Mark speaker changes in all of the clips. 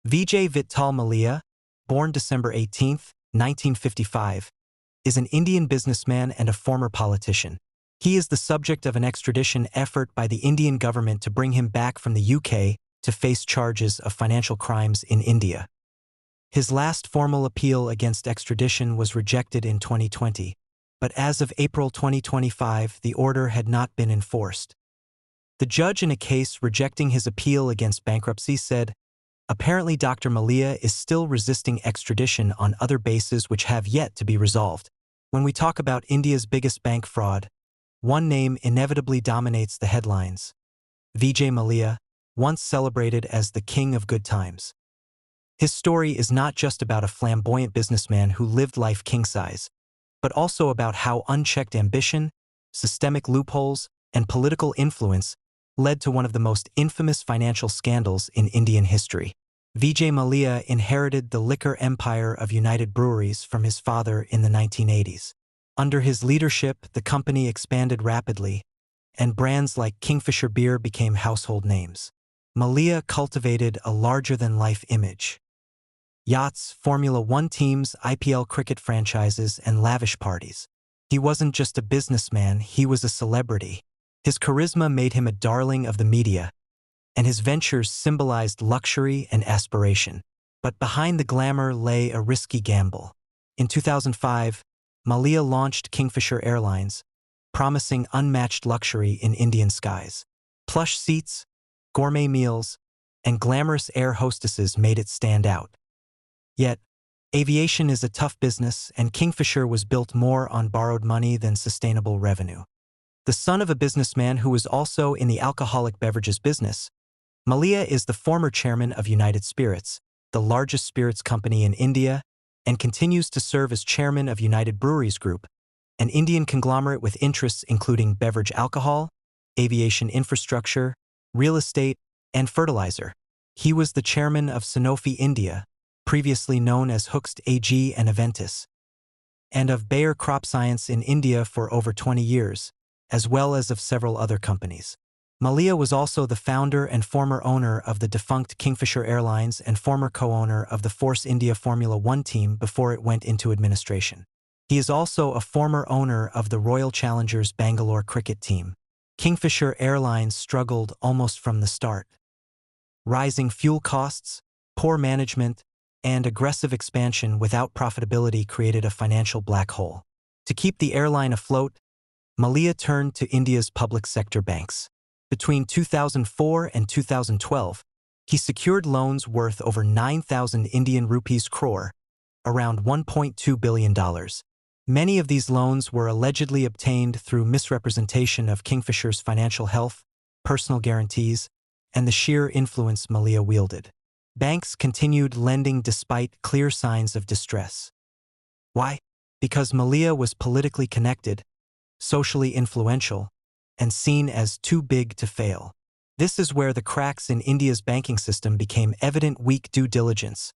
Speaker 1: Vijay Mallya, born December 18, 1955, is an Indian businessman and a former politician. He is the subject of an extradition effort by the Indian government to bring him back from the UK to face charges of financial crimes in India. His last formal appeal against extradition was rejected in 2020, but as of April 2025, the order had not been enforced. The judge in a case rejecting his appeal against bankruptcy said, "Apparently Dr. Mallya is still resisting extradition on other bases which have yet to be resolved." When we talk about India's biggest bank fraud, one name inevitably dominates the headlines: Vijay Mallya, once celebrated as the king of good times. His story is not just about a flamboyant businessman who lived life king-size, but also about how unchecked ambition, systemic loopholes, and political influence led to one of the most infamous financial scandals in Indian history. Vijay Mallya inherited the liquor empire of United Breweries from his father in the 1980s. Under his leadership, the company expanded rapidly, and brands like Kingfisher beer became household names. Mallya cultivated a larger-than-life image. Yachts, Formula One teams, IPL cricket franchises, and lavish parties. He wasn't just a businessman, he was a celebrity. His charisma made him a darling of the media, and his ventures symbolized luxury and aspiration. But behind the glamour lay a risky gamble. In 2005, Mallya launched Kingfisher Airlines, promising unmatched luxury in Indian skies. Plush seats, gourmet meals, and glamorous air hostesses made it stand out. Yet, aviation is a tough business, and Kingfisher was built more on borrowed money than sustainable revenue. The son of a businessman who was also in the alcoholic beverages business, Mallya is the former chairman of United Spirits, the largest spirits company in India, and continues to serve as chairman of United Breweries Group, an Indian conglomerate with interests including beverage alcohol, aviation infrastructure, real estate, and fertilizer. He was the chairman of Sanofi India, previously known as Hoechst AG and Aventis, and of Bayer Crop Science in India for over 20 years, as well as of several other companies. Mallya was also the founder and former owner of the defunct Kingfisher Airlines and former co-owner of the Force India Formula One team before it went into administration. He is also a former owner of the Royal Challengers Bangalore cricket team. Kingfisher Airlines struggled almost from the start. Rising fuel costs, poor management, and aggressive expansion without profitability created a financial black hole. To keep the airline afloat, Mallya turned to India's public sector banks. Between 2004 and 2012, he secured loans worth over 9,000 Indian rupees crore, around $1.2 billion. Many of these loans were allegedly obtained through misrepresentation of Kingfisher's financial health, personal guarantees, and the sheer influence Mallya wielded. Banks continued lending despite clear signs of distress. Why? Because Mallya was politically connected, socially influential, and seen as too big to fail. This is where the cracks in India's banking system became evident: weak due diligence,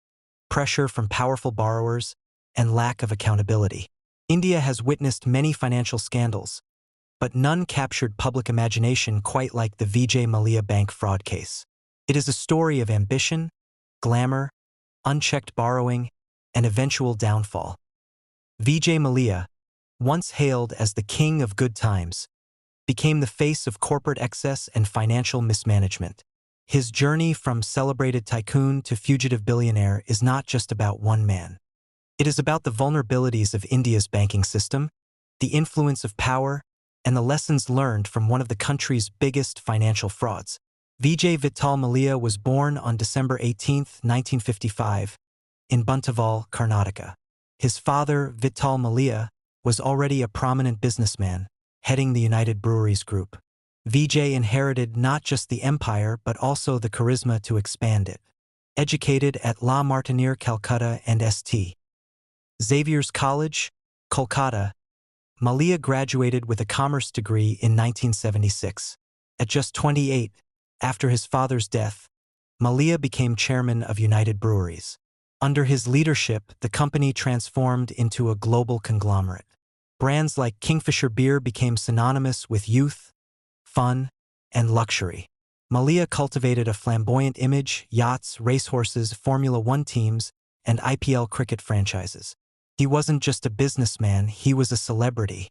Speaker 1: pressure from powerful borrowers, and lack of accountability. India has witnessed many financial scandals, but none captured public imagination quite like the Vijay Mallya bank fraud case. It is a story of ambition, glamour, unchecked borrowing, and eventual downfall. Vijay Mallya, once hailed as the king of good times, became the face of corporate excess and financial mismanagement. His journey from celebrated tycoon to fugitive billionaire is not just about one man. It is about the vulnerabilities of India's banking system, the influence of power, and the lessons learned from one of the country's biggest financial frauds. Vijay Mallya was born on December 18, 1955, in Buntaval, Karnataka. His father, Vijay Mallya, was already a prominent businessman, heading the United Breweries Group. Vijay inherited not just the empire but also the charisma to expand it. Educated at La Martiniere, Calcutta, and St. Xavier's College, Kolkata, Mallya graduated with a commerce degree in 1976. At just 28, after his father's death, Mallya became chairman of United Breweries. Under his leadership, the company transformed into a global conglomerate. Brands like Kingfisher beer became synonymous with youth, fun, and luxury. Mallya cultivated a flamboyant image: yachts, racehorses, Formula One teams, and IPL cricket franchises. He wasn't just a businessman, he was a celebrity.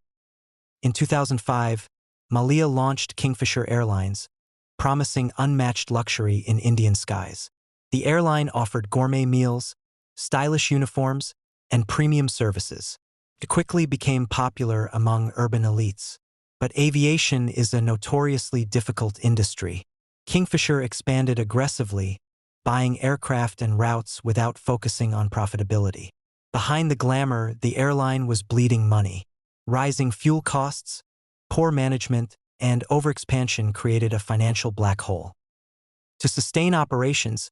Speaker 1: In 2005, Mallya launched Kingfisher Airlines, promising unmatched luxury in Indian skies. The airline offered gourmet meals, stylish uniforms, and premium services. It quickly became popular among urban elites. But aviation is a notoriously difficult industry. Kingfisher expanded aggressively, buying aircraft and routes without focusing on profitability. Behind the glamour, the airline was bleeding money. Rising fuel costs, poor management, and overexpansion created a financial black hole. To sustain operations,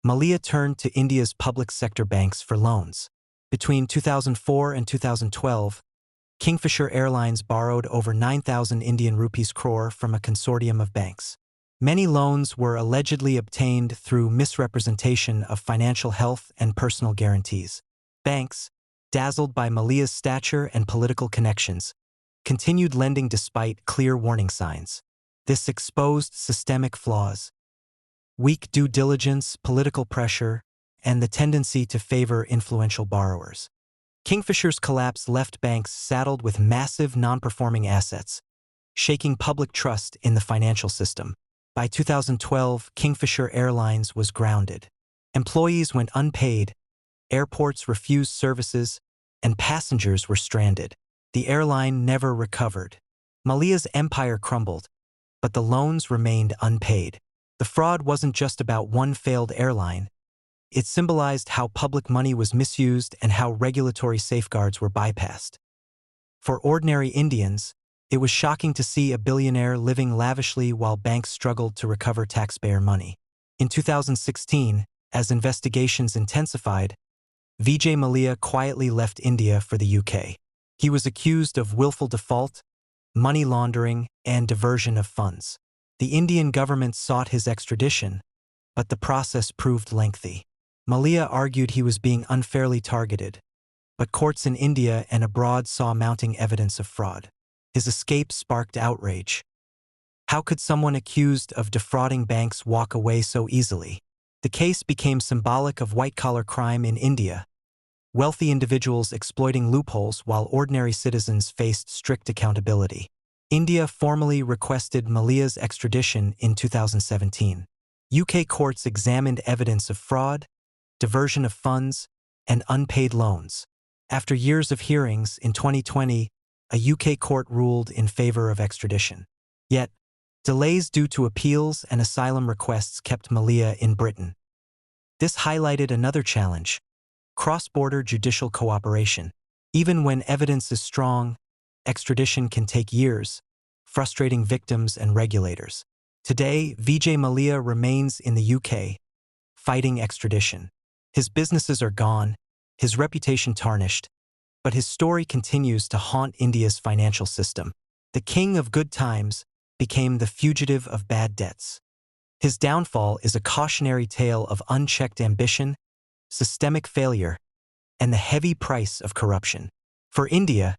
Speaker 1: Mallya turned to India's public sector banks for loans. Between 2004 and 2012, Kingfisher Airlines borrowed over 9,000 Indian rupees crore from a consortium of banks. Many loans were allegedly obtained through misrepresentation of financial health and personal guarantees. Banks, dazzled by Mallya's stature and political connections, continued lending despite clear warning signs. This exposed systemic flaws: weak due diligence, political pressure, and the tendency to favor influential borrowers. Kingfisher's collapse left banks saddled with massive non-performing assets, shaking public trust in the financial system. By 2012, Kingfisher Airlines was grounded. Employees went unpaid, airports refused services, and passengers were stranded. The airline never recovered. Mallya's empire crumbled, but the loans remained unpaid. The fraud wasn't just about one failed airline. It symbolized how public money was misused and how regulatory safeguards were bypassed. For ordinary Indians, it was shocking to see a billionaire living lavishly while banks struggled to recover taxpayer money. In 2016, as investigations intensified, Vijay Mallya quietly left India for the UK. He was accused of willful default, money laundering, and diversion of funds. The Indian government sought his extradition, but the process proved lengthy. Mallya argued he was being unfairly targeted, but courts in India and abroad saw mounting evidence of fraud. His escape sparked outrage. How could someone accused of defrauding banks walk away so easily? The case became symbolic of white-collar crime in India, wealthy individuals exploiting loopholes while ordinary citizens faced strict accountability. India formally requested Mallya's extradition in 2017. UK courts examined evidence of fraud, diversion of funds, and unpaid loans. After years of hearings, in 2020, a UK court ruled in favor of extradition. Yet, delays due to appeals and asylum requests kept Mallya in Britain. This highlighted another challenge: cross-border judicial cooperation. Even when evidence is strong, extradition can take years, frustrating victims and regulators. Today, Vijay Mallya remains in the UK, fighting extradition. His businesses are gone, his reputation tarnished, but his story continues to haunt India's financial system. The king of good times became the fugitive of bad debts. His downfall is a cautionary tale of unchecked ambition, systemic failure, and the heavy price of corruption. For India,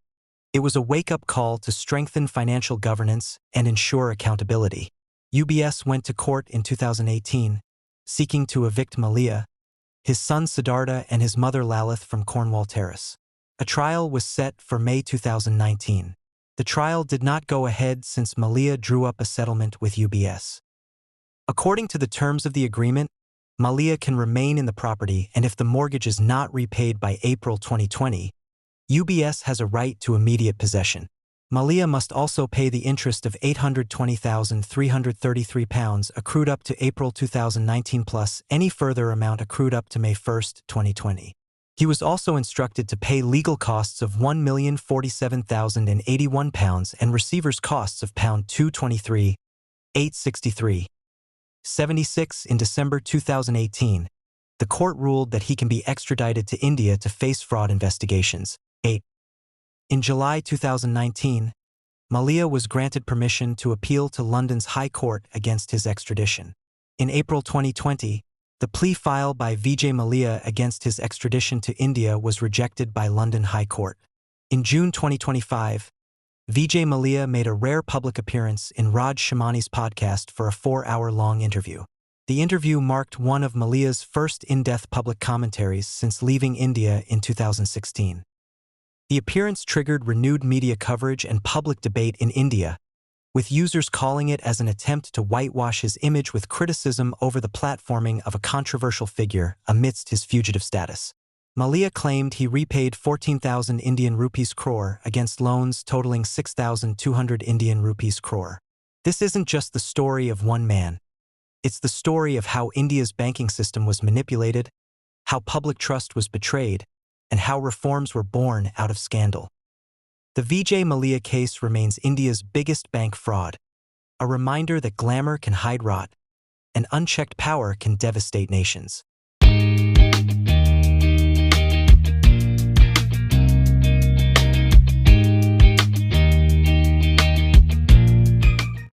Speaker 1: it was a wake-up call to strengthen financial governance and ensure accountability. UBS went to court in 2018, seeking to evict Mallya, his son Siddhartha, and his mother Lalith from Cornwall Terrace. A trial was set for May 2019. The trial did not go ahead since Mallya drew up a settlement with UBS. According to the terms of the agreement, Mallya can remain in the property, and if the mortgage is not repaid by April 2020, UBS has a right to immediate possession. Mallya must also pay the interest of £820,333 accrued up to April 2019 plus any further amount accrued up to May 1, 2020. He was also instructed to pay legal costs of £1,047,081 and receivers' costs of £223,863.76 in December 2018. The court ruled that he can be extradited to India to face fraud investigations. 8. In July 2019, Mallya was granted permission to appeal to London's High Court against his extradition. In April 2020, the plea filed by Vijay Mallya against his extradition to India was rejected by London High Court. In June 2025, Vijay Mallya made a rare public appearance in Raj Shamani's podcast for a 4-hour-long interview. The interview marked one of Mallya's first in-depth public commentaries since leaving India in 2016. The appearance triggered renewed media coverage and public debate in India, with users calling it as an attempt to whitewash his image with criticism over the platforming of a controversial figure amidst his fugitive status. Mallya claimed he repaid 14,000 Indian rupees crore against loans totaling 6,200 Indian rupees crore. This isn't just the story of one man. It's the story of how India's banking system was manipulated, how public trust was betrayed, and how reforms were born out of scandal. The Vijay Mallya case remains India's biggest bank fraud, a reminder that glamour can hide rot, and unchecked power can devastate nations.